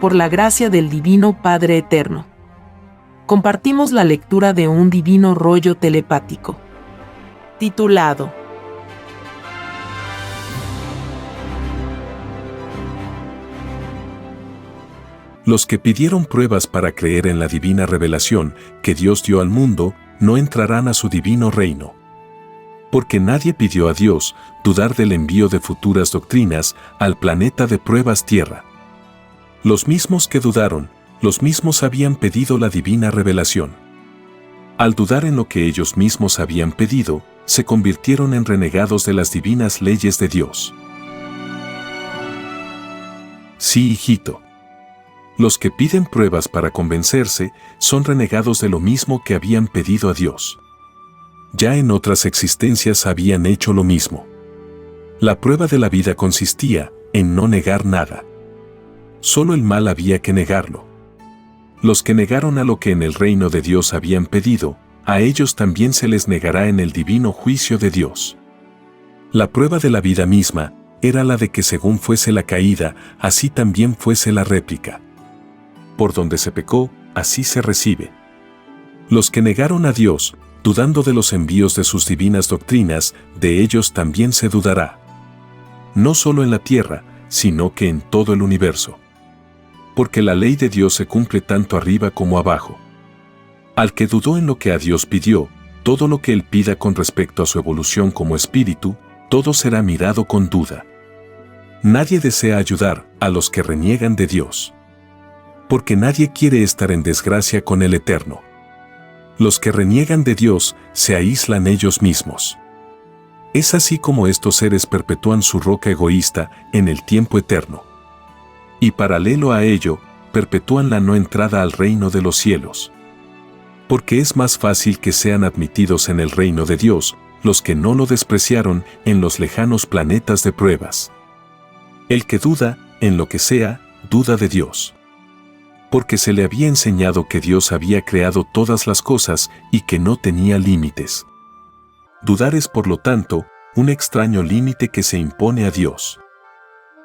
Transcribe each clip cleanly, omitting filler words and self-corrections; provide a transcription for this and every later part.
por la gracia del Divino Padre Eterno. Compartimos la lectura de un divino rollo telepático, titulado Los que pidieron pruebas para creer en la divina revelación que Dios dio al mundo, no entrarán a su divino reino. Porque nadie pidió a Dios dudar del envío de futuras doctrinas al planeta de pruebas Tierra. Los mismos que dudaron, los mismos habían pedido la divina revelación. Al dudar en lo que ellos mismos habían pedido, se convirtieron en renegados de las divinas leyes de Dios. Sí, hijito. Los que piden pruebas para convencerse son renegados de lo mismo que habían pedido a Dios. Ya en otras existencias habían hecho lo mismo. La prueba de la vida consistía en no negar nada. Solo el mal había que negarlo. Los que negaron a lo que en el reino de Dios habían pedido, a ellos también se les negará en el divino juicio de Dios. La prueba de la vida misma era la de que según fuese la caída, así también fuese la réplica. Por donde se pecó, así se recibe. Los que negaron a Dios, dudando de los envíos de sus divinas doctrinas, de ellos también se dudará. No solo en la tierra, sino que en todo el universo. Porque la ley de Dios se cumple tanto arriba como abajo. Al que dudó en lo que a Dios pidió, todo lo que él pida con respecto a su evolución como espíritu, todo será mirado con duda. Nadie desea ayudar a los que reniegan de Dios. Porque nadie quiere estar en desgracia con el Eterno. Los que reniegan de Dios se aíslan ellos mismos. Es así como estos seres perpetúan su roca egoísta en el tiempo eterno. Y paralelo a ello, perpetúan la no entrada al reino de los cielos. Porque es más fácil que sean admitidos en el reino de Dios los que no lo despreciaron en los lejanos planetas de pruebas. El que duda, en lo que sea, duda de Dios. Porque se le había enseñado que Dios había creado todas las cosas y que no tenía límites. Dudar es, por lo tanto, un extraño límite que se impone a Dios.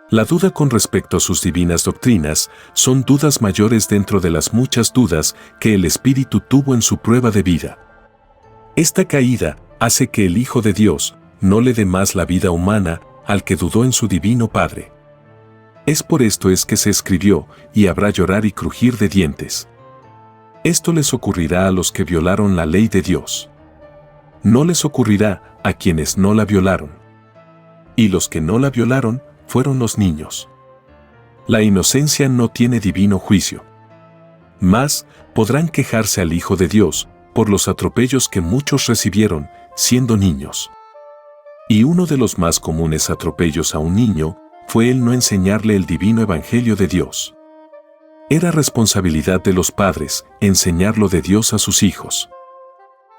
La duda con respecto a sus divinas doctrinas son dudas mayores dentro de las muchas dudas que el Espíritu tuvo en su prueba de vida. Esta caída hace que el Hijo de Dios no le dé más la vida humana al que dudó en su divino Padre. Es por esto es que se escribió, y habrá llorar y crujir de dientes. Esto les ocurrirá a los que violaron la ley de Dios. No les ocurrirá a quienes no la violaron. Y los que no la violaron fueron los niños. La inocencia no tiene divino juicio. Mas podrán quejarse al Hijo de Dios por los atropellos que muchos recibieron siendo niños. Y uno de los más comunes atropellos a un niño fue el no enseñarle el divino evangelio de Dios. Era responsabilidad de los padres enseñarlo de Dios a sus hijos.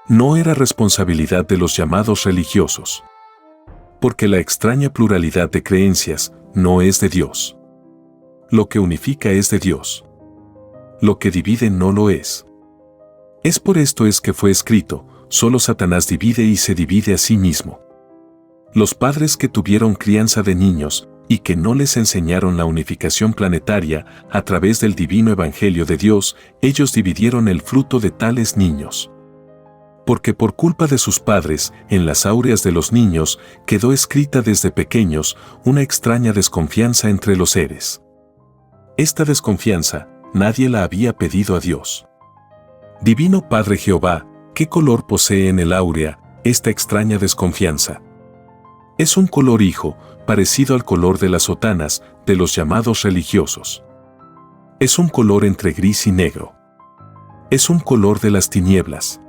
No era responsabilidad de los llamados religiosos. Porque la extraña pluralidad de creencias no es de Dios. Lo que unifica es de Dios. Lo que divide no lo es. Es por esto es que fue escrito, solo Satanás divide y se divide a sí mismo. Los padres que tuvieron crianza de niños, y que no les enseñaron la unificación planetaria a través del divino evangelio de Dios, ellos dividieron el fruto de tales niños. Porque por culpa de sus padres, en las aureas de los niños, quedó escrita desde pequeños una extraña desconfianza entre los seres. Esta desconfianza, nadie la había pedido a Dios. Divino Padre Jehová, ¿qué color posee en el áurea esta extraña desconfianza? Es un color, hijo, parecido al color de las sotanas de los llamados religiosos. Es un color entre gris y negro. Es un color de las tinieblas.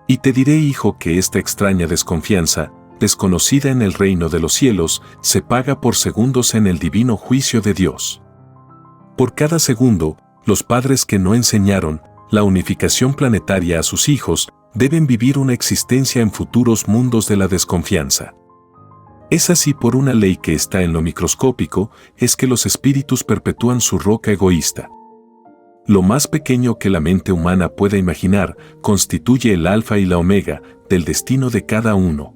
Y te diré, hijo, que esta extraña desconfianza, desconocida en el reino de los cielos, se paga por segundos en el divino juicio de Dios. Por cada segundo, los padres que no enseñaron la unificación planetaria a sus hijos deben vivir una existencia en futuros mundos de la desconfianza. Es así por una ley que está en lo microscópico, es que los espíritus perpetúan su roca egoísta. Lo más pequeño que la mente humana pueda imaginar constituye el alfa y la omega del destino de cada uno.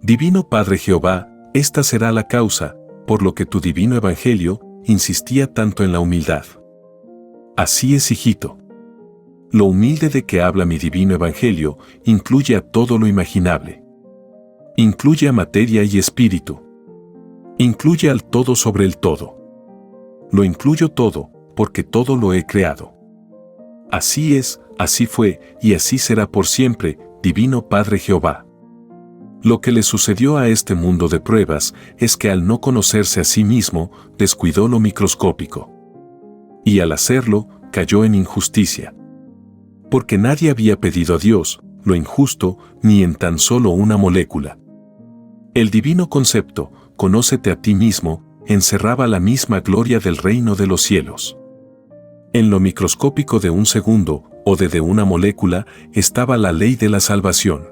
Divino Padre Jehová, esta será la causa, por lo que tu divino evangelio insistía tanto en la humildad. Así es, hijito. Lo humilde de que habla mi divino evangelio incluye a todo lo imaginable. Incluye a materia y espíritu. Incluye al todo sobre el todo. Lo incluyo todo, porque todo lo he creado. Así es, así fue, y así será por siempre, Divino Padre Jehová. Lo que le sucedió a este mundo de pruebas es que al no conocerse a sí mismo, descuidó lo microscópico. Y al hacerlo, cayó en injusticia. Porque nadie había pedido a Dios lo injusto, ni en tan solo una molécula. El divino concepto, conócete a ti mismo, encerraba la misma gloria del reino de los cielos. En lo microscópico de un segundo, o de una molécula, estaba la ley de la salvación.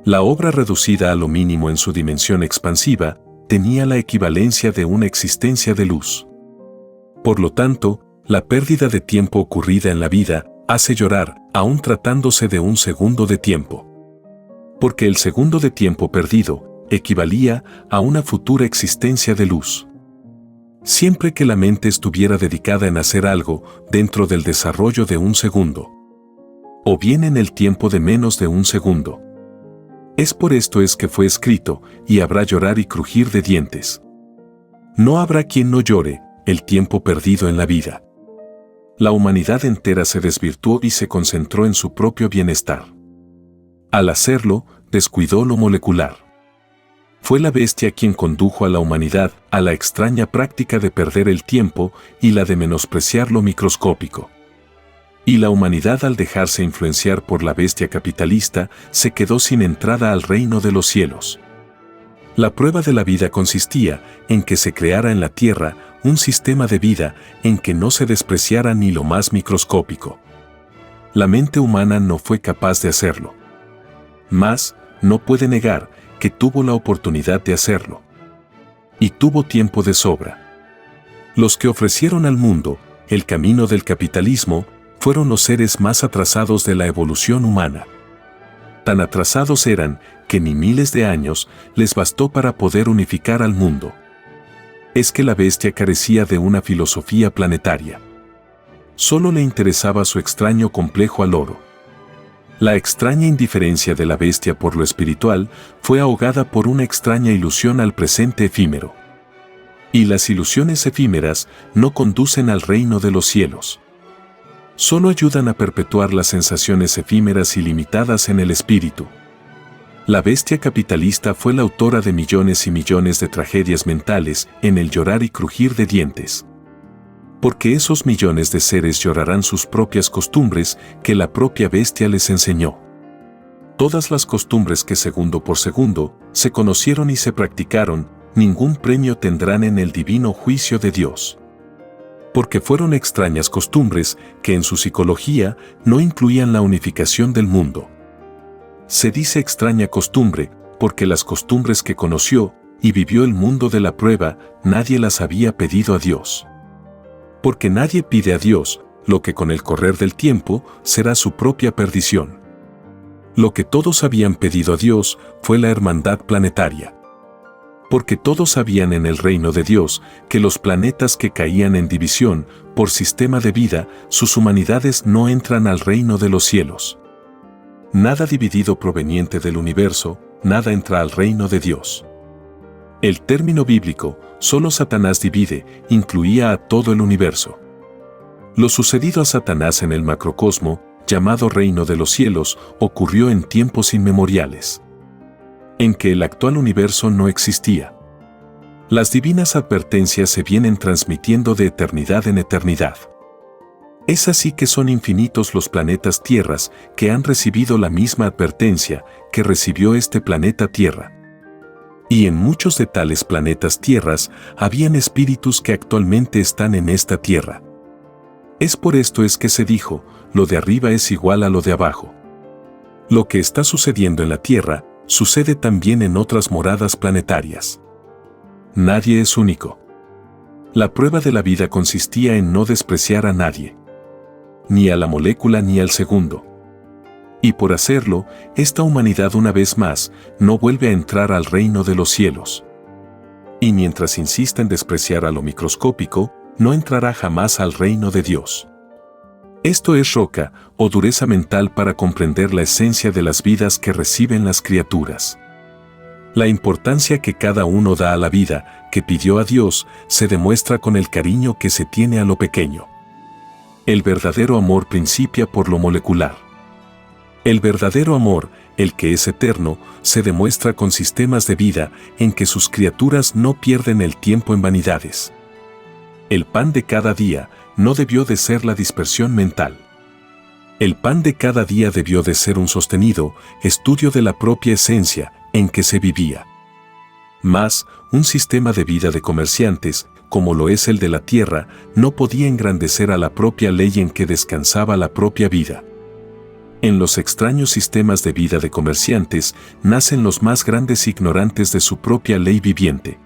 La obra reducida a lo mínimo en su dimensión expansiva, tenía la equivalencia de una existencia de luz. Por lo tanto, la pérdida de tiempo ocurrida en la vida hace llorar, aun tratándose de un segundo de tiempo. Porque el segundo de tiempo perdido equivalía a una futura existencia de luz. Siempre que la mente estuviera dedicada en hacer algo dentro del desarrollo de un segundo, o bien en el tiempo de menos de un segundo. Es por esto es que fue escrito, y habrá llorar y crujir de dientes. No habrá quien no llore el tiempo perdido en la vida. La humanidad entera se desvirtuó y se concentró en su propio bienestar. Al hacerlo, descuidó lo molecular. Fue la bestia quien condujo a la humanidad a la extraña práctica de perder el tiempo y la de menospreciar lo microscópico. Y la humanidad, al dejarse influenciar por la bestia capitalista, se quedó sin entrada al reino de los cielos. La prueba de la vida consistía en que se creara en la tierra un sistema de vida en que no se despreciara ni lo más microscópico. La mente humana no fue capaz de hacerlo. Mas, no puede negar que tuvo la oportunidad de hacerlo. Y tuvo tiempo de sobra. Los que ofrecieron al mundo el camino del capitalismo fueron los seres más atrasados de la evolución humana. Tan atrasados eran que ni miles de años les bastó para poder unificar al mundo. Es que la bestia carecía de una filosofía planetaria. Solo le interesaba su extraño complejo al oro. La extraña indiferencia de la bestia por lo espiritual fue ahogada por una extraña ilusión al presente efímero. Y las ilusiones efímeras no conducen al reino de los cielos. Solo ayudan a perpetuar las sensaciones efímeras y limitadas en el espíritu. La bestia capitalista fue la autora de millones y millones de tragedias mentales en el llorar y crujir de dientes. Porque esos millones de seres llorarán sus propias costumbres que la propia bestia les enseñó. Todas las costumbres que segundo por segundo se conocieron y se practicaron, ningún premio tendrán en el divino juicio de Dios. Porque fueron extrañas costumbres que en su psicología no incluían la unificación del mundo. Se dice extraña costumbre porque las costumbres que conoció y vivió el mundo de la prueba, nadie las había pedido a Dios. Porque nadie pide a Dios lo que con el correr del tiempo será su propia perdición. Lo que todos habían pedido a Dios fue la hermandad planetaria. Porque todos sabían en el reino de Dios que los planetas que caían en división por sistema de vida, sus humanidades no entran al reino de los cielos. Nada dividido proveniente del universo, nada entra al reino de Dios. El término bíblico, solo Satanás divide, incluía a todo el universo. Lo sucedido a Satanás en el macrocosmo, llamado reino de los cielos, ocurrió en tiempos inmemoriales, en que el actual universo no existía. Las divinas advertencias se vienen transmitiendo de eternidad en eternidad. Es así que son infinitos los planetas tierras que han recibido la misma advertencia que recibió este planeta Tierra. Y en muchos de tales planetas tierras habían espíritus que actualmente están en esta tierra. Es por esto es que se dijo, lo de arriba es igual a lo de abajo. Lo que está sucediendo en la tierra, sucede también en otras moradas planetarias. Nadie es único. La prueba de la vida consistía en no despreciar a nadie. Ni a la molécula ni al segundo. Y por hacerlo, esta humanidad una vez más no vuelve a entrar al reino de los cielos. y mientras insista en despreciar a lo microscópico, no entrará jamás al reino de Dios. Esto es roca o dureza mental para comprender la esencia de las vidas que reciben las criaturas. La importancia que cada uno da a la vida que pidió a Dios se demuestra con el cariño que se tiene a lo pequeño. El verdadero amor principia por lo molecular. El verdadero amor, el que es eterno, se demuestra con sistemas de vida en que sus criaturas no pierden el tiempo en vanidades. El pan de cada día no debió de ser la dispersión mental. El pan de cada día debió de ser un sostenido estudio de la propia esencia en que se vivía. Mas, un sistema de vida de comerciantes, como lo es el de la tierra, no podía engrandecer a la propia ley en que descansaba la propia vida. En los extraños sistemas de vida de comerciantes nacen los más grandes ignorantes de su propia ley viviente.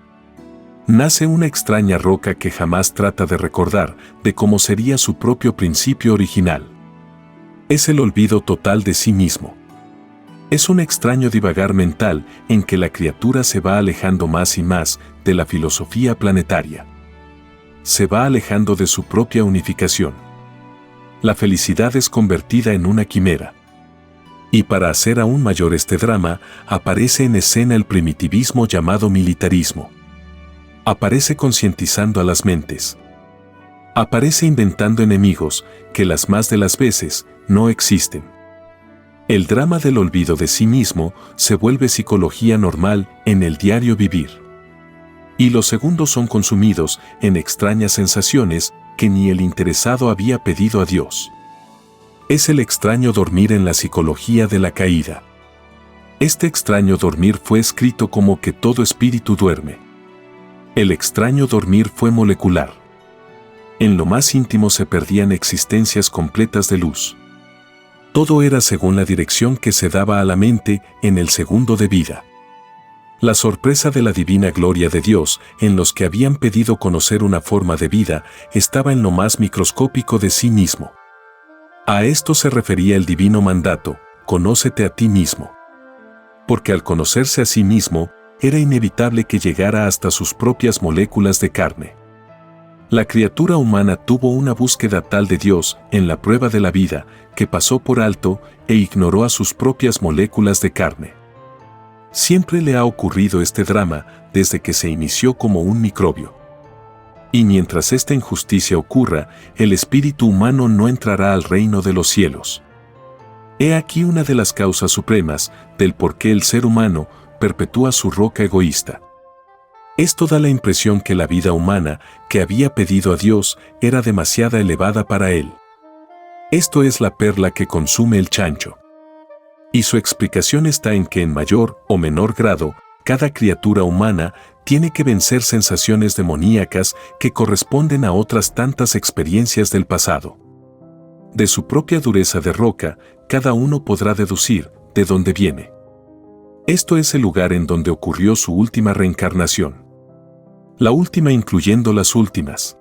Nace una extraña roca que jamás trata de recordar de cómo sería su propio principio original. Es el olvido total de sí mismo. Es un extraño divagar mental en que la criatura se va alejando más y más de la filosofía planetaria. Se va alejando de su propia unificación. La felicidad es convertida en una quimera. Y para hacer aún mayor este drama, aparece en escena el primitivismo llamado militarismo. Aparece concientizando a las mentes. Aparece inventando enemigos que las más de las veces no existen. El drama del olvido de sí mismo se vuelve psicología normal en el diario vivir. Y los segundos son consumidos en extrañas sensaciones que ni el interesado había pedido a Dios. Es el extraño dormir en la psicología de la caída. Este extraño dormir fue escrito como que todo espíritu duerme. El extraño dormir fue molecular. En lo más íntimo se perdían existencias completas de luz. Todo era según la dirección que se daba a la mente en el segundo de vida. La sorpresa de la divina gloria de Dios en los que habían pedido conocer una forma de vida estaba en lo más microscópico de sí mismo. A esto se refería el divino mandato: conócete a ti mismo. Porque al conocerse a sí mismo, era inevitable que llegara hasta sus propias moléculas de carne. La criatura humana tuvo una búsqueda tal de Dios en la prueba de la vida que pasó por alto e ignoró a sus propias moléculas de carne. Siempre le ha ocurrido este drama desde que se inició como un microbio. Y mientras esta injusticia ocurra, el espíritu humano no entrará al reino de los cielos. He aquí una de las causas supremas del por qué el ser humano perpetúa su roca egoísta. Esto da la impresión que la vida humana que había pedido a Dios era demasiado elevada para él. Esto es la perla que consume el chancho. Y su explicación está en que en mayor o menor grado, cada criatura humana tiene que vencer sensaciones demoníacas que corresponden a otras tantas experiencias del pasado. De su propia dureza de roca, cada uno podrá deducir de dónde viene. Esto es el lugar en donde ocurrió su última reencarnación. La última incluyendo las últimas.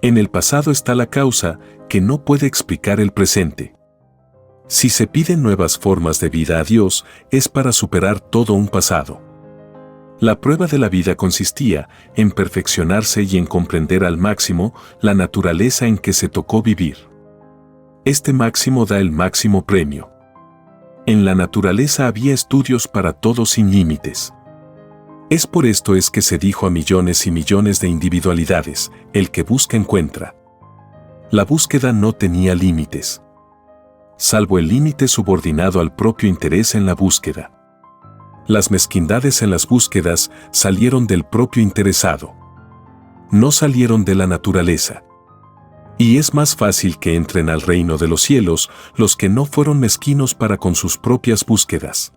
En el pasado está la causa que no puede explicar el presente. Si se piden nuevas formas de vida a Dios, es para superar todo un pasado. La prueba de la vida consistía en perfeccionarse y en comprender al máximo la naturaleza en que se tocó vivir. Este máximo da el máximo premio. En la naturaleza había estudios para todos sin límites. Es por esto es que se dijo a millones y millones de individualidades: el que busca encuentra. La búsqueda no tenía límites, salvo el límite subordinado al propio interés en la búsqueda. Las mezquindades en las búsquedas salieron del propio interesado. No salieron de la naturaleza. Y es más fácil que entren al reino de los cielos los que no fueron mezquinos para con sus propias búsquedas.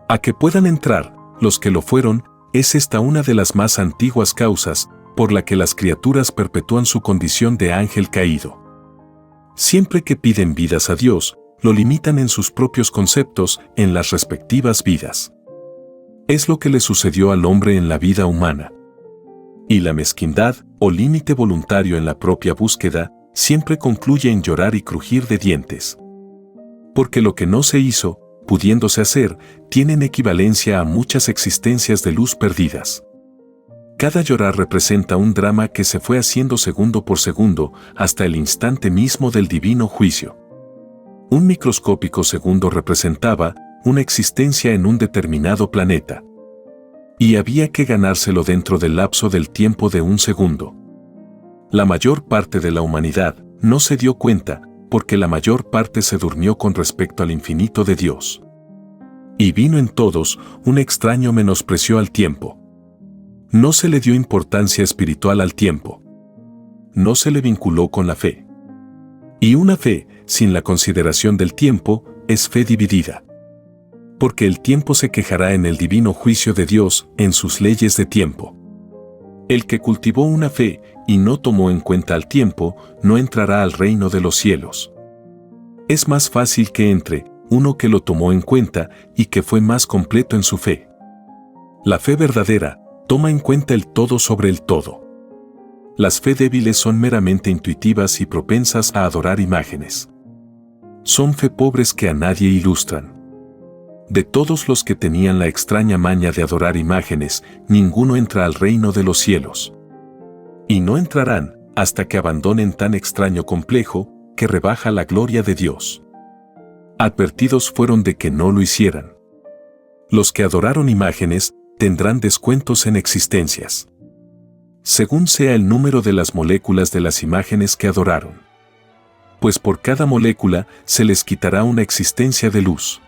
A que puedan entrar los que lo fueron, es esta una de las más antiguas causas por la que las criaturas perpetúan su condición de ángel caído. Siempre que piden vidas a Dios, lo limitan en sus propios conceptos en las respectivas vidas. Es lo que le sucedió al hombre en la vida humana. Y la mezquindad, o límite voluntario en la propia búsqueda, siempre concluye en llorar y crujir de dientes. Porque lo que no se hizo, pudiéndose hacer, tienen equivalencia a muchas existencias de luz perdidas. Cada llorar representa un drama que se fue haciendo segundo por segundo hasta el instante mismo del divino juicio. Un microscópico segundo representaba una existencia en un determinado planeta. Y había que ganárselo dentro del lapso del tiempo de un segundo. La mayor parte de la humanidad no se dio cuenta, porque la mayor parte se durmió con respecto al infinito de Dios. Y vino en todos un extraño menosprecio al tiempo. No se le dio importancia espiritual al tiempo. No se le vinculó con la fe. Y una fe, sin la consideración del tiempo, es fe dividida. Porque el tiempo se quejará en el divino juicio de Dios en sus leyes de tiempo. El que cultivó una fe y no tomó en cuenta al tiempo, no entrará al reino de los cielos. Es más fácil que entre uno que lo tomó en cuenta y que fue más completo en su fe. La fe verdadera toma en cuenta el todo sobre el todo. Las fe débiles son meramente intuitivas y propensas a adorar imágenes. Son fe pobres que a nadie ilustran. De todos los que tenían la extraña maña de adorar imágenes, ninguno entra al reino de los cielos. Y no entrarán hasta que abandonen tan extraño complejo que rebaja la gloria de Dios. Advertidos fueron de que no lo hicieran. Los que adoraron imágenes tendrán descuentos en existencias, según sea el número de las moléculas de las imágenes que adoraron. Pues por cada molécula se les quitará una existencia de luz.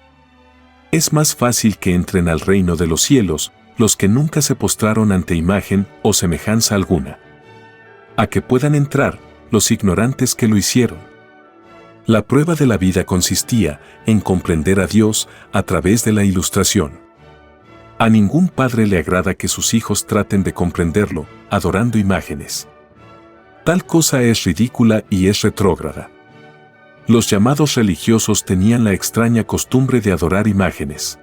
Es más fácil que entren al reino de los cielos los que nunca se postraron ante imagen o semejanza alguna, a que puedan entrar los ignorantes que lo hicieron. La prueba de la vida consistía en comprender a Dios a través de la ilustración. A ningún padre le agrada que sus hijos traten de comprenderlo, adorando imágenes. Tal cosa es ridícula y es retrógrada. Los llamados religiosos tenían la extraña costumbre de adorar imágenes.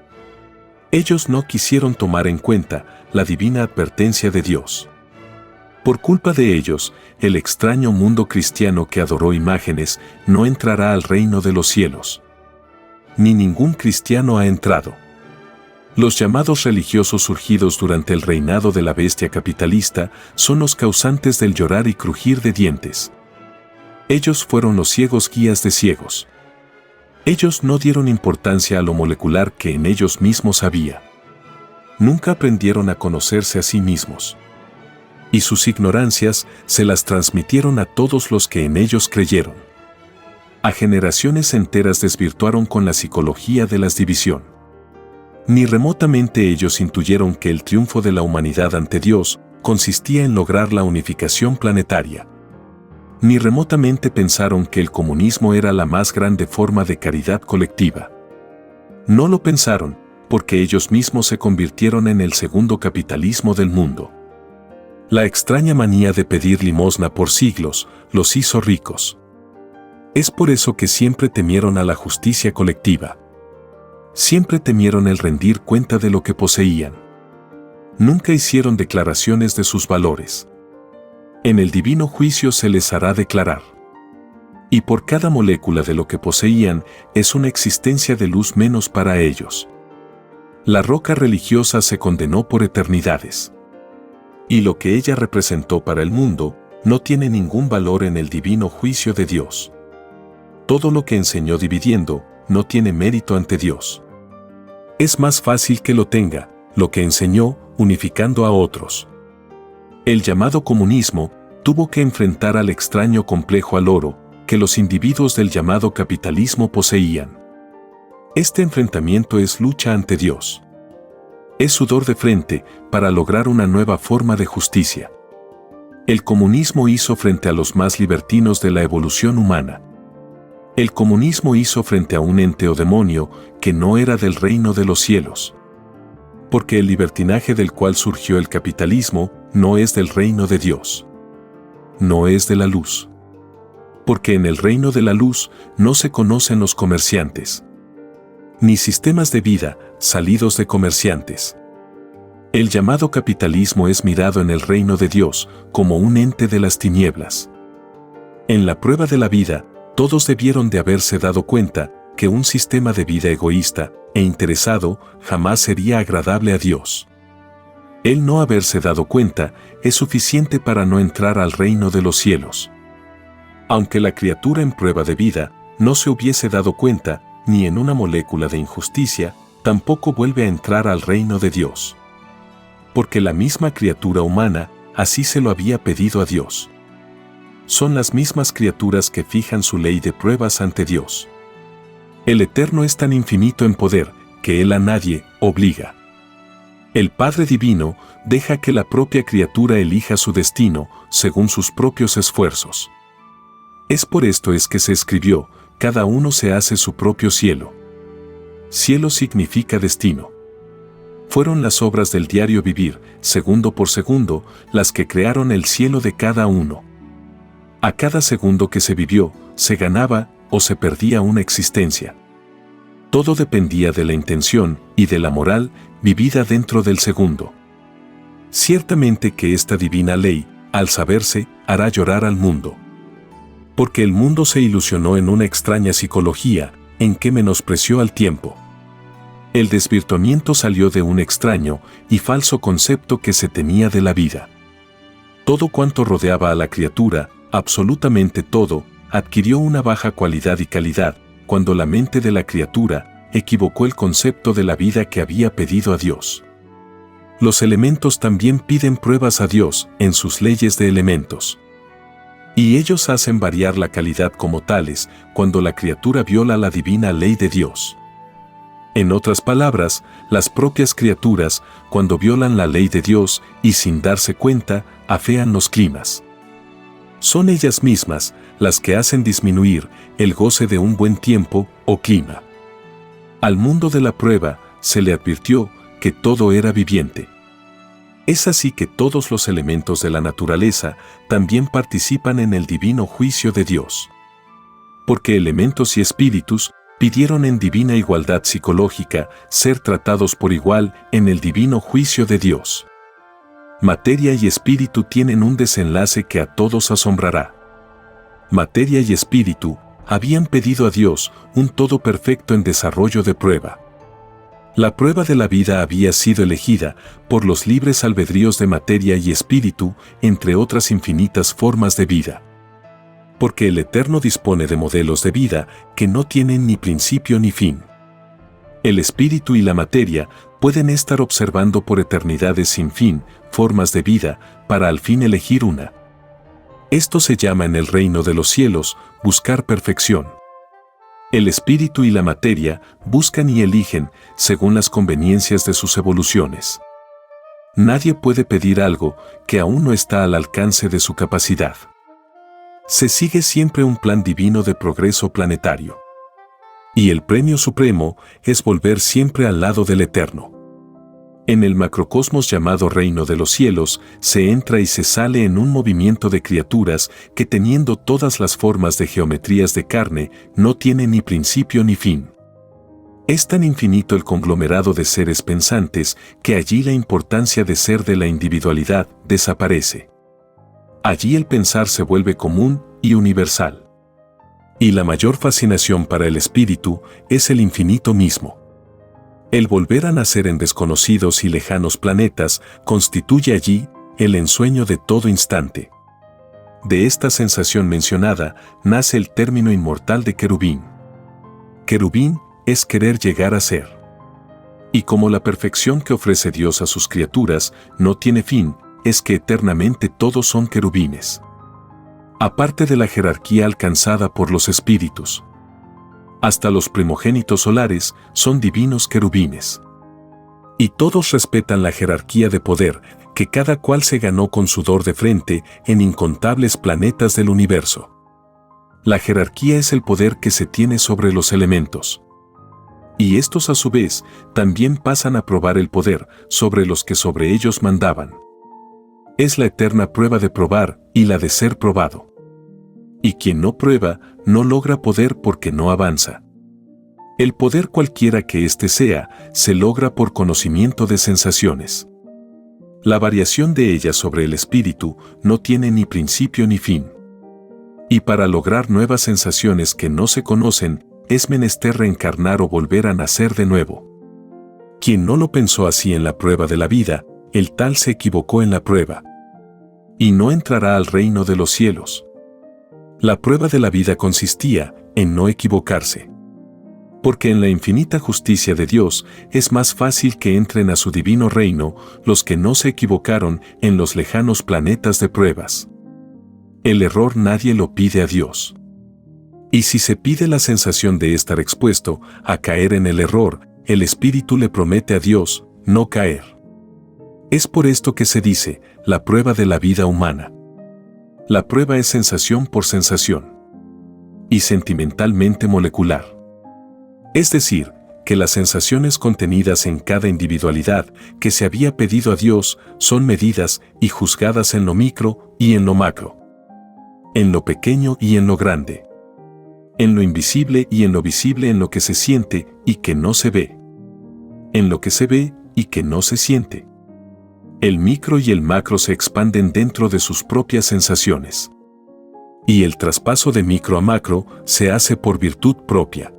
Ellos no quisieron tomar en cuenta la divina advertencia de Dios. Por culpa de ellos, el extraño mundo cristiano que adoró imágenes no entrará al reino de los cielos. Ni ningún cristiano ha entrado. Los llamados religiosos surgidos durante el reinado de la bestia capitalista son los causantes del llorar y crujir de dientes. Ellos fueron los ciegos guías de ciegos. Ellos no dieron importancia a lo molecular que en ellos mismos había. Nunca aprendieron a conocerse a sí mismos. Y sus ignorancias se las transmitieron a todos los que en ellos creyeron. A generaciones enteras desvirtuaron con la psicología de la división. Ni remotamente ellos intuyeron que el triunfo de la humanidad ante Dios consistía en lograr la unificación planetaria. Ni remotamente pensaron que el comunismo era la más grande forma de caridad colectiva. No lo pensaron, porque ellos mismos se convirtieron en el segundo capitalismo del mundo. La extraña manía de pedir limosna por siglos los hizo ricos. Es por eso que siempre temieron a la justicia colectiva. Siempre temieron el rendir cuenta de lo que poseían. Nunca hicieron declaraciones de sus valores. En el divino juicio se les hará declarar. Y por cada molécula de lo que poseían es una existencia de luz menos para ellos. La roca religiosa se condenó por eternidades. Y lo que ella representó para el mundo no tiene ningún valor en el divino juicio de Dios. Todo lo que enseñó dividiendo no tiene mérito ante Dios. Es más fácil que lo tenga, lo que enseñó, unificando a otros. El llamado comunismo tuvo que enfrentar al extraño complejo al oro que los individuos del llamado capitalismo poseían. Este enfrentamiento es lucha ante Dios. Es sudor de frente para lograr una nueva forma de justicia. El comunismo hizo frente a los más libertinos de la evolución humana. El comunismo hizo frente a un ente o demonio que no era del reino de los cielos. Porque el libertinaje del cual surgió el capitalismo no es del reino de Dios. No es de la luz. Porque en el reino de la luz no se conocen los comerciantes. Ni sistemas de vida salidos de comerciantes. El llamado capitalismo es mirado en el reino de Dios como un ente de las tinieblas. En la prueba de la vida, todos debieron de haberse dado cuenta que un sistema de vida egoísta e interesado jamás sería agradable a Dios. El no haberse dado cuenta es suficiente para no entrar al reino de los cielos. Aunque la criatura en prueba de vida no se hubiese dado cuenta, ni en una molécula de injusticia, tampoco vuelve a entrar al reino de Dios. Porque la misma criatura humana así se lo había pedido a Dios. Son las mismas criaturas que fijan su ley de pruebas ante Dios. El Eterno es tan infinito en poder que Él a nadie obliga. El Padre Divino deja que la propia criatura elija su destino según sus propios esfuerzos. Es por esto es que se escribió, cada uno se hace su propio cielo. Cielo significa destino. Fueron las obras del diario vivir, segundo por segundo, las que crearon el cielo de cada uno. A cada segundo que se vivió, se ganaba o se perdía una existencia. Todo dependía de la intención y de la moral vivida dentro del segundo. Ciertamente que esta divina ley, al saberse, hará llorar al mundo. Porque el mundo se ilusionó en una extraña psicología, en que menospreció al tiempo. El desvirtuamiento salió de un extraño y falso concepto que se tenía de la vida. Todo cuanto rodeaba a la criatura, absolutamente todo, adquirió una baja cualidad y calidad, cuando la mente de la criatura equivocó el concepto de la vida que había pedido a Dios. Los elementos también piden pruebas a Dios en sus leyes de elementos. Y ellos hacen variar la calidad como tales cuando la criatura viola la divina ley de Dios. En otras palabras, las propias criaturas, cuando violan la ley de Dios y sin darse cuenta, afean los climas. Son ellas mismas las que hacen disminuir el goce de un buen tiempo o clima. Al mundo de la prueba se le advirtió que todo era viviente. Es así que todos los elementos de la naturaleza también participan en el divino juicio de Dios. Porque elementos y espíritus pidieron en divina igualdad psicológica ser tratados por igual en el divino juicio de Dios. Materia y espíritu tienen un desenlace que a todos asombrará. Materia y espíritu habían pedido a Dios un todo perfecto en desarrollo de prueba. La prueba de la vida había sido elegida por los libres albedríos de materia y espíritu, entre otras infinitas formas de vida. Porque el Eterno dispone de modelos de vida que no tienen ni principio ni fin. El espíritu y la materia pueden estar observando por eternidades sin fin formas de vida para al fin elegir una. Esto se llama en el reino de los cielos buscar perfección. El espíritu y la materia buscan y eligen según las conveniencias de sus evoluciones. Nadie puede pedir algo que aún no está al alcance de su capacidad. Se sigue siempre un plan divino de progreso planetario. Y el premio supremo es volver siempre al lado del Eterno. En el macrocosmos llamado reino de los cielos, se entra y se sale en un movimiento de criaturas que teniendo todas las formas de geometrías de carne, no tiene ni principio ni fin. Es tan infinito el conglomerado de seres pensantes que allí la importancia de ser de la individualidad desaparece. Allí el pensar se vuelve común y universal. Y la mayor fascinación para el espíritu es el infinito mismo. El volver a nacer en desconocidos y lejanos planetas constituye allí el ensueño de todo instante. De esta sensación mencionada nace el término inmortal de querubín. Querubín es querer llegar a ser. Y como la perfección que ofrece Dios a sus criaturas no tiene fin, es que eternamente todos son querubines. Aparte de la jerarquía alcanzada por los espíritus. Hasta los primogénitos solares son divinos querubines. Y todos respetan la jerarquía de poder que cada cual se ganó con sudor de frente en incontables planetas del universo. La jerarquía es el poder que se tiene sobre los elementos. Y estos a su vez también pasan a probar el poder sobre los que sobre ellos mandaban. Es la eterna prueba de probar y la de ser probado. Y quien no prueba, no logra poder porque no avanza. El poder cualquiera que éste sea, se logra por conocimiento de sensaciones. La variación de ellas sobre el espíritu no tiene ni principio ni fin. Y para lograr nuevas sensaciones que no se conocen, es menester reencarnar o volver a nacer de nuevo. Quien no lo pensó así en la prueba de la vida, el tal se equivocó en la prueba, y no entrará al reino de los cielos. La prueba de la vida consistía en no equivocarse. Porque en la infinita justicia de Dios es más fácil que entren a su divino reino los que no se equivocaron en los lejanos planetas de pruebas. El error nadie lo pide a Dios. Y si se pide la sensación de estar expuesto a caer en el error, el Espíritu le promete a Dios no caer. Es por esto que se dice, la prueba de la vida humana. La prueba es sensación por sensación. Y sentimentalmente molecular. Es decir, que las sensaciones contenidas en cada individualidad que se había pedido a Dios son medidas y juzgadas en lo micro y en lo macro. En lo pequeño y en lo grande. En lo invisible y en lo visible, en lo que se siente y que no se ve. En lo que se ve y que no se siente. El micro y el macro se expanden dentro de sus propias sensaciones. Y el traspaso de micro a macro se hace por virtud propia.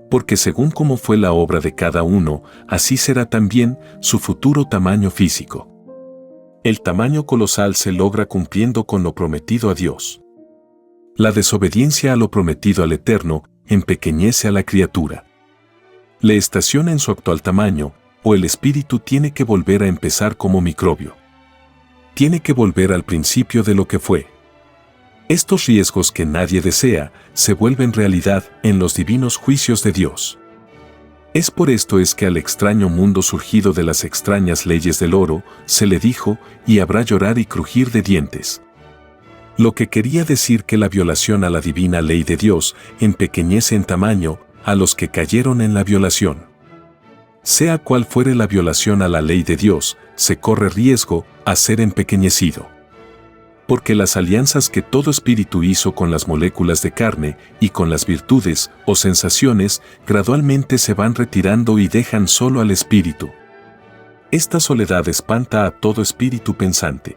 Porque según cómo fue la obra de cada uno, así será también su futuro tamaño físico. El tamaño colosal se logra cumpliendo con lo prometido a Dios. La desobediencia a lo prometido al Eterno empequeñece a la criatura. Le estaciona en su actual tamaño, o el espíritu tiene que volver a empezar como microbio. Tiene que volver al principio de lo que fue. Estos riesgos que nadie desea se vuelven realidad en los divinos juicios de Dios. Es por esto es que al extraño mundo surgido de las extrañas leyes del oro, se le dijo, y habrá llorar y crujir de dientes. Lo que quería decir que la violación a la divina ley de Dios empequeñece en tamaño a los que cayeron en la violación. Sea cual fuere la violación a la ley de Dios, se corre riesgo a ser empequeñecido. Porque las alianzas que todo espíritu hizo con las moléculas de carne y con las virtudes o sensaciones gradualmente se van retirando y dejan solo al espíritu. Esta soledad espanta a todo espíritu pensante.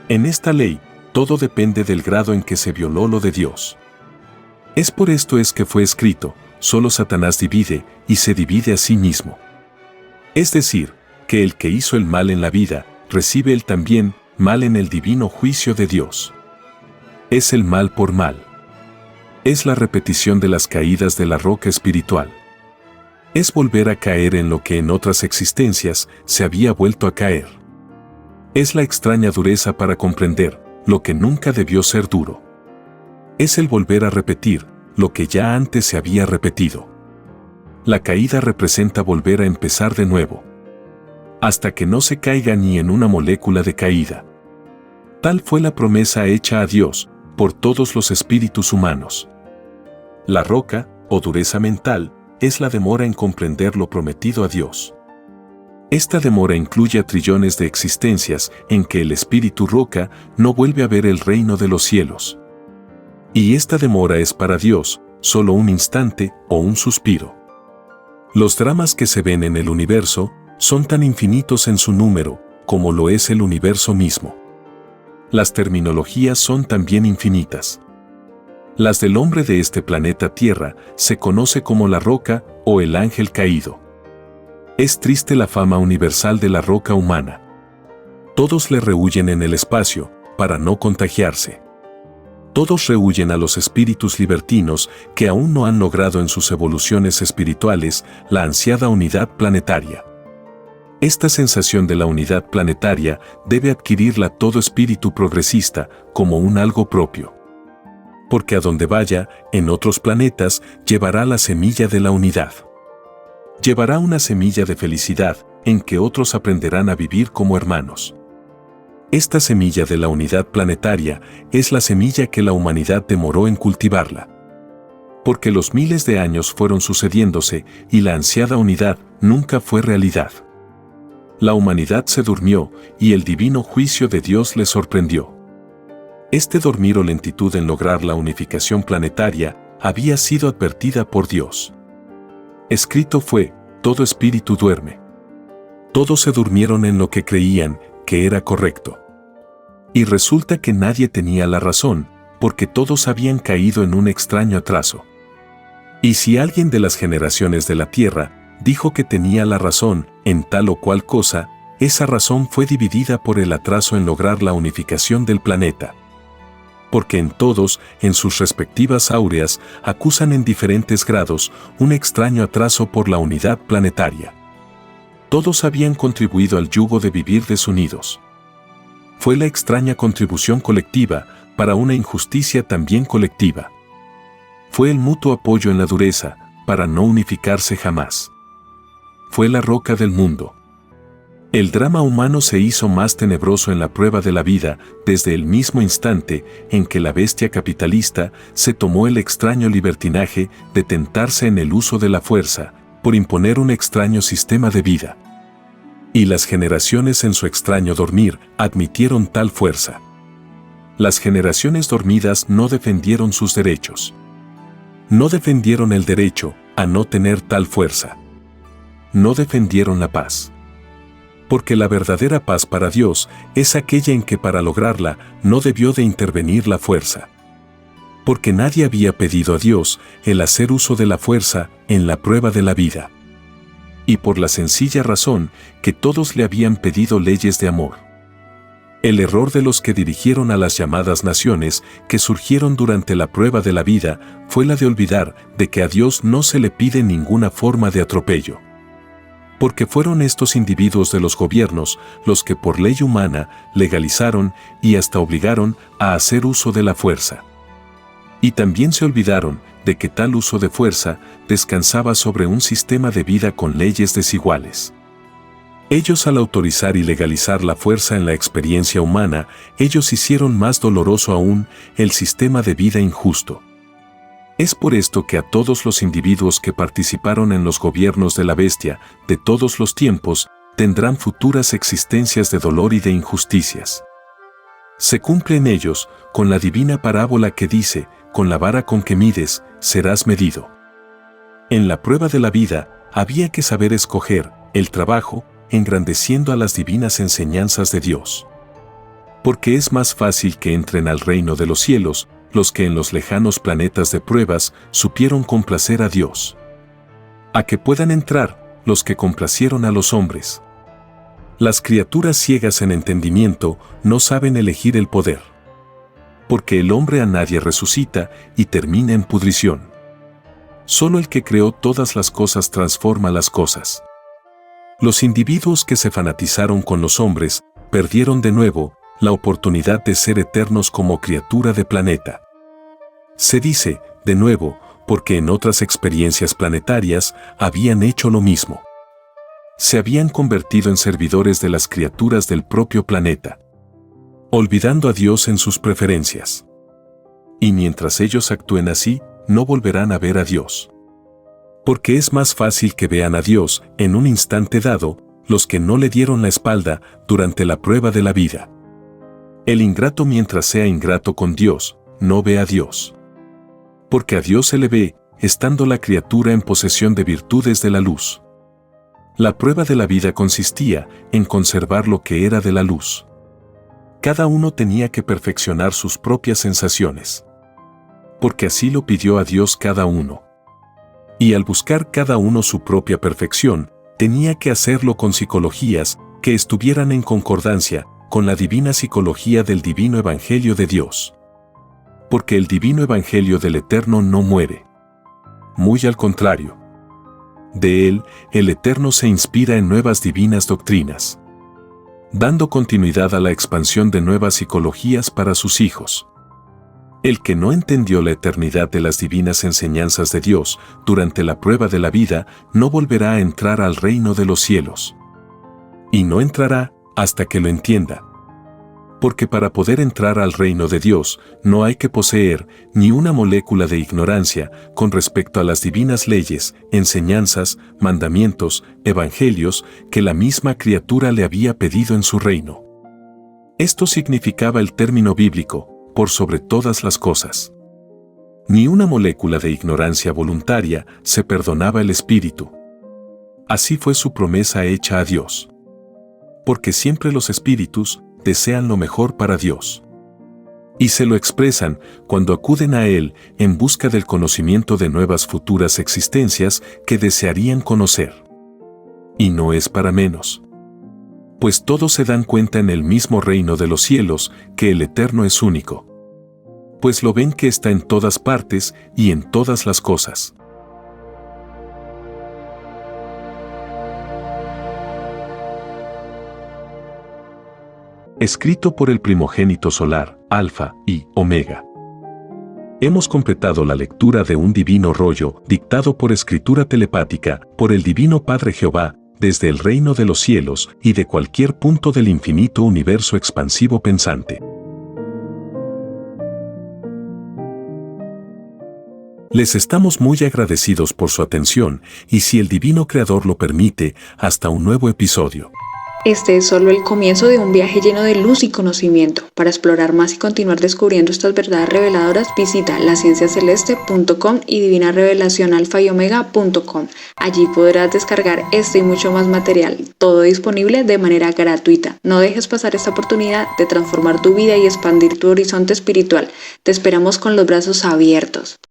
En esta ley, todo depende del grado en que se violó lo de Dios. Es por esto es que fue escrito, solo Satanás divide y se divide a sí mismo. Es decir, que el que hizo el mal en la vida, recibe él también mal en el divino juicio de Dios. Es el mal por mal. Es la repetición de las caídas de la roca espiritual. Es volver a caer en lo que en otras existencias se había vuelto a caer. Es la extraña dureza para comprender lo que nunca debió ser duro. Es el volver a repetir lo que ya antes se había repetido. La caída representa volver a empezar de nuevo. Hasta que no se caiga ni en una molécula de caída. Tal fue la promesa hecha a Dios por todos los espíritus humanos. La roca, o dureza mental, es la demora en comprender lo prometido a Dios. Esta demora incluye a trillones de existencias en que el espíritu roca no vuelve a ver el reino de los cielos. Y esta demora es para Dios solo un instante o un suspiro. Los dramas que se ven en el universo son tan infinitos en su número como lo es el universo mismo. Las terminologías son también infinitas. Las del hombre de este planeta Tierra se conoce como la roca o el ángel caído. Es triste la fama universal de la roca humana. Todos le rehuyen en el espacio para no contagiarse. Todos rehuyen a los espíritus libertinos que aún no han logrado en sus evoluciones espirituales la ansiada unidad planetaria. Esta sensación de la unidad planetaria debe adquirirla todo espíritu progresista como un algo propio. Porque a donde vaya, en otros planetas, llevará la semilla de la unidad. Llevará una semilla de felicidad en que otros aprenderán a vivir como hermanos. Esta semilla de la unidad planetaria es la semilla que la humanidad demoró en cultivarla. Porque los miles de años fueron sucediéndose y la ansiada unidad nunca fue realidad. La humanidad se durmió y el divino juicio de Dios le sorprendió. Este dormir o lentitud en lograr la unificación planetaria había sido advertida por Dios. Escrito fue, todo espíritu duerme. Todos se durmieron en lo que creían que era correcto. Y resulta que nadie tenía la razón, porque todos habían caído en un extraño atraso. Y si alguien de las generaciones de la Tierra dijo que tenía la razón en tal o cual cosa, esa razón fue dividida por el atraso en lograr la unificación del planeta. Porque en todos, en sus respectivas áureas, acusan en diferentes grados un extraño atraso por la unidad planetaria. Todos habían contribuido al yugo de vivir desunidos. Fue la extraña contribución colectiva para una injusticia también colectiva. Fue el mutuo apoyo en la dureza para no unificarse jamás. Fue la roca del mundo. El drama humano se hizo más tenebroso en la prueba de la vida desde el mismo instante en que la bestia capitalista se tomó el extraño libertinaje de tentarse en el uso de la fuerza por imponer un extraño sistema de vida. Y las generaciones en su extraño dormir admitieron tal fuerza. Las generaciones dormidas no defendieron sus derechos. No defendieron el derecho a no tener tal fuerza. No defendieron la paz. Porque la verdadera paz para Dios es aquella en que para lograrla no debió de intervenir la fuerza. Porque nadie había pedido a Dios el hacer uso de la fuerza en la prueba de la vida. Y por la sencilla razón que todos le habían pedido leyes de amor. El error de los que dirigieron a las llamadas naciones que surgieron durante la prueba de la vida fue la de olvidar de que a Dios no se le pide ninguna forma de atropello. Porque fueron estos individuos de los gobiernos los que por ley humana legalizaron y hasta obligaron a hacer uso de la fuerza. Y también se olvidaron de que tal uso de fuerza descansaba sobre un sistema de vida con leyes desiguales. Ellos al autorizar y legalizar la fuerza en la experiencia humana, ellos hicieron más doloroso aún el sistema de vida injusto. Es por esto que a todos los individuos que participaron en los gobiernos de la bestia de todos los tiempos tendrán futuras existencias de dolor y de injusticias. Se cumple en ellos con la divina parábola que dice, con la vara con que mides, serás medido. En la prueba de la vida había que saber escoger el trabajo, engrandeciendo a las divinas enseñanzas de Dios. Porque es más fácil que entren al reino de los cielos los que en los lejanos planetas de pruebas supieron complacer a Dios. A que puedan entrar los que complacieron a los hombres. Las criaturas ciegas en entendimiento no saben elegir el poder. Porque el hombre a nadie resucita y termina en pudrición. Solo el que creó todas las cosas transforma las cosas. Los individuos que se fanatizaron con los hombres perdieron de nuevo la oportunidad de ser eternos como criatura de planeta. Se dice, de nuevo, porque en otras experiencias planetarias habían hecho lo mismo. Se habían convertido en servidores de las criaturas del propio planeta, olvidando a Dios en sus preferencias. Y mientras ellos actúen así, no volverán a ver a Dios. Porque es más fácil que vean a Dios en un instante dado los que no le dieron la espalda durante la prueba de la vida. El ingrato mientras sea ingrato con Dios, no ve a Dios. Porque a Dios se le ve, estando la criatura en posesión de virtudes de la luz. La prueba de la vida consistía en conservar lo que era de la luz. Cada uno tenía que perfeccionar sus propias sensaciones. Porque así lo pidió a Dios cada uno. Y al buscar cada uno su propia perfección, tenía que hacerlo con psicologías que estuvieran en concordancia con la divina psicología del divino Evangelio de Dios. Porque el divino Evangelio del Eterno no muere. Muy al contrario. De él, el Eterno se inspira en nuevas divinas doctrinas, dando continuidad a la expansión de nuevas psicologías para sus hijos. El que no entendió la eternidad de las divinas enseñanzas de Dios durante la prueba de la vida no volverá a entrar al reino de los cielos. Y no entrará hasta que lo entienda. Porque para poder entrar al reino de Dios no hay que poseer ni una molécula de ignorancia con respecto a las divinas leyes, enseñanzas, mandamientos, evangelios que la misma criatura le había pedido en su reino. Esto significaba el término bíblico, por sobre todas las cosas. Ni una molécula de ignorancia voluntaria se perdonaba el espíritu. Así fue su promesa hecha a Dios. Porque siempre los espíritus desean lo mejor para Dios. Y se lo expresan cuando acuden a Él en busca del conocimiento de nuevas futuras existencias que desearían conocer. Y no es para menos. pues todos se dan cuenta en el mismo reino de los cielos que el Eterno es único. Pues lo ven que está en todas partes y en todas las cosas. Escrito por el primogénito solar, Alfa y Omega. Hemos completado la lectura de un divino rollo, dictado por escritura telepática, por el Divino Padre Jehová, desde el reino de los cielos y de cualquier punto del infinito universo expansivo pensante. Les estamos muy agradecidos por su atención y, si el Divino Creador lo permite, hasta un nuevo episodio. Este es solo el comienzo de un viaje lleno de luz y conocimiento. Para explorar más y continuar descubriendo estas verdades reveladoras, visita lascienciaceleste.com y divinarevelacionalfayomega.com. Allí podrás descargar este y mucho más material, todo disponible de manera gratuita. No dejes pasar esta oportunidad de transformar tu vida y expandir tu horizonte espiritual. Te esperamos con los brazos abiertos.